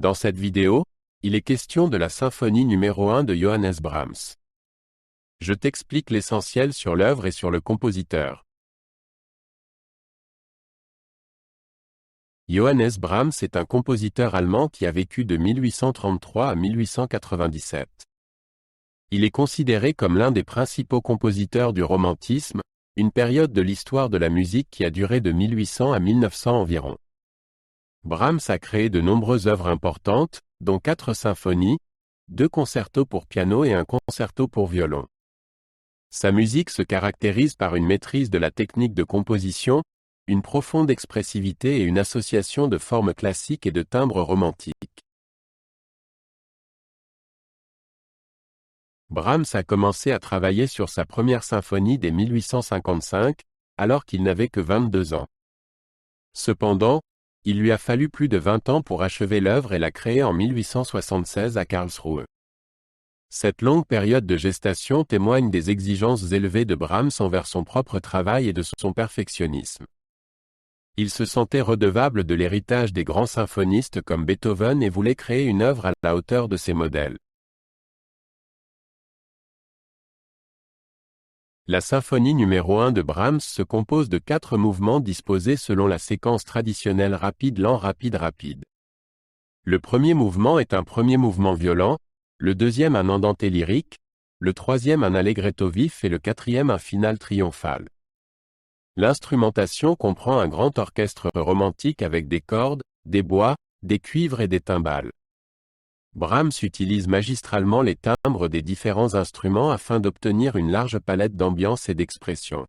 Dans cette vidéo, il est question de la symphonie numéro 1 de Johannes Brahms. Je t'explique l'essentiel sur l'œuvre et sur le compositeur. Johannes Brahms est un compositeur allemand qui a vécu de 1833 à 1897. Il est considéré comme l'un des principaux compositeurs du romantisme, une période de l'histoire de la musique qui a duré de 1800 à 1900 environ. Brahms a créé de nombreuses œuvres importantes, dont 4 symphonies, 2 concertos pour piano et un concerto pour violon. Sa musique se caractérise par une maîtrise de la technique de composition, une profonde expressivité et une association de formes classiques et de timbres romantiques. Brahms a commencé à travailler sur sa première symphonie dès 1855, alors qu'il n'avait que 22 ans. Cependant, il lui a fallu plus de 20 ans pour achever l'œuvre et la créer en 1876 à Karlsruhe. Cette longue période de gestation témoigne des exigences élevées de Brahms envers son propre travail et de son perfectionnisme. Il se sentait redevable de l'héritage des grands symphonistes comme Beethoven et voulait créer une œuvre à la hauteur de ces modèles. La symphonie numéro 1 de Brahms se compose de 4 mouvements disposés selon la séquence traditionnelle rapide-lent rapide-rapide. Le premier mouvement est un premier mouvement violent, le deuxième un andante lyrique, le troisième un allegretto vif et le quatrième un finale triomphal. L'instrumentation comprend un grand orchestre romantique avec des cordes, des bois, des cuivres et des timbales. Brahms utilise magistralement les timbres des différents instruments afin d'obtenir une large palette d'ambiance et d'expression.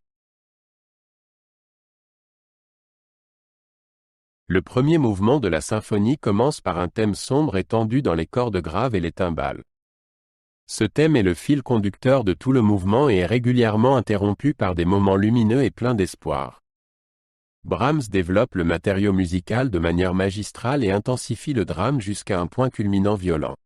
Le premier mouvement de la symphonie commence par un thème sombre et tendu dans les cordes graves et les timbales. Ce thème est le fil conducteur de tout le mouvement et est régulièrement interrompu par des moments lumineux et pleins d'espoir. Brahms développe le matériau musical de manière magistrale et intensifie le drame jusqu'à un point culminant violent.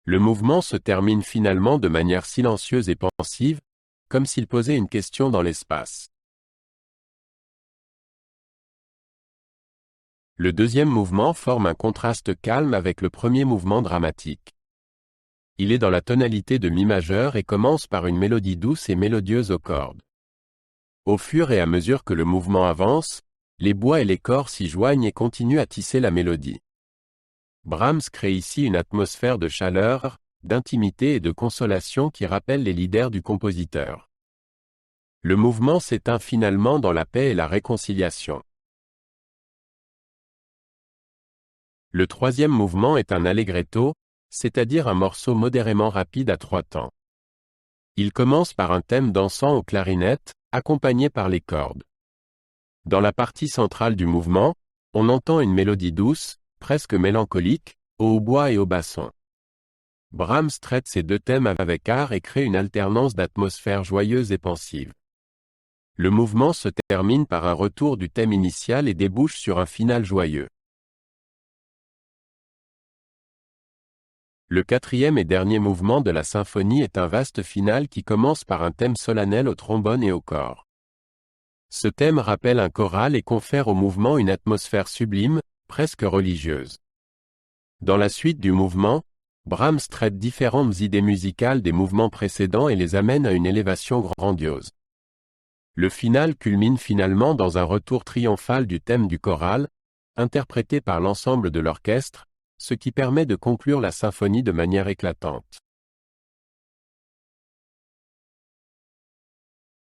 Le mouvement se termine finalement de manière silencieuse et pensive, comme s'il posait une question dans l'espace. Le deuxième mouvement forme un contraste calme avec le premier mouvement dramatique. Il est dans la tonalité de mi majeur et commence par une mélodie douce et mélodieuse aux cordes. Au fur et à mesure que le mouvement avance, les bois et les corps s'y joignent et continuent à tisser la mélodie. Brahms crée ici une atmosphère de chaleur, d'intimité et de consolation qui rappelle les leaders du compositeur. Le mouvement s'éteint finalement dans la paix et la réconciliation. Le troisième mouvement est un allegretto, c'est-à-dire un morceau modérément rapide à 3 temps. Il commence par un thème dansant aux clarinettes, accompagné par les cordes. Dans la partie centrale du mouvement, on entend une mélodie douce, presque mélancolique, au hautbois et au basson. Brahms traite ces 2 thèmes avec art et crée une alternance d'atmosphères joyeuses et pensives. Le mouvement se termine par un retour du thème initial et débouche sur un final joyeux. Le quatrième et dernier mouvement de la symphonie est un vaste final qui commence par un thème solennel au trombone et au cor. Ce thème rappelle un choral et confère au mouvement une atmosphère sublime, presque religieuse. Dans la suite du mouvement, Brahms traite différentes idées musicales des mouvements précédents et les amène à une élévation grandiose. Le final culmine finalement dans un retour triomphal du thème du choral, interprété par l'ensemble de l'orchestre, ce qui permet de conclure la symphonie de manière éclatante.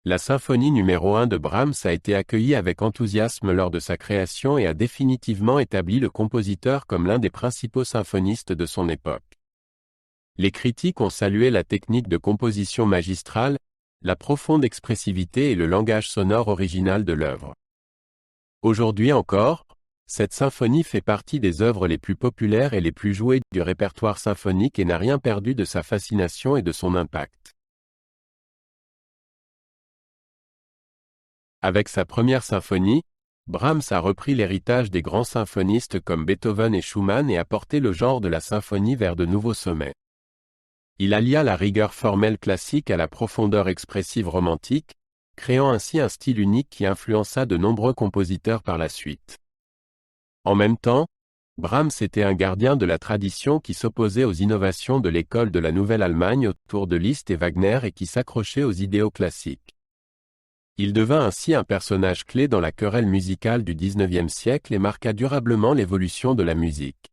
La symphonie numéro 1 de Brahms a été accueillie avec enthousiasme lors de sa création et a définitivement établi le compositeur comme l'un des principaux symphonistes de son époque. Les critiques ont salué la technique de composition magistrale, la profonde expressivité et le langage sonore original de l'œuvre. Aujourd'hui encore, cette symphonie fait partie des œuvres les plus populaires et les plus jouées du répertoire symphonique et n'a rien perdu de sa fascination et de son impact. Avec sa première symphonie, Brahms a repris l'héritage des grands symphonistes comme Beethoven et Schumann et a porté le genre de la symphonie vers de nouveaux sommets. Il allia la rigueur formelle classique à la profondeur expressive romantique, créant ainsi un style unique qui influença de nombreux compositeurs par la suite. En même temps, Brahms était un gardien de la tradition qui s'opposait aux innovations de l'école de la Nouvelle-Allemagne autour de Liszt et Wagner et qui s'accrochait aux idéaux classiques. Il devint ainsi un personnage clé dans la querelle musicale du XIXe siècle et marqua durablement l'évolution de la musique.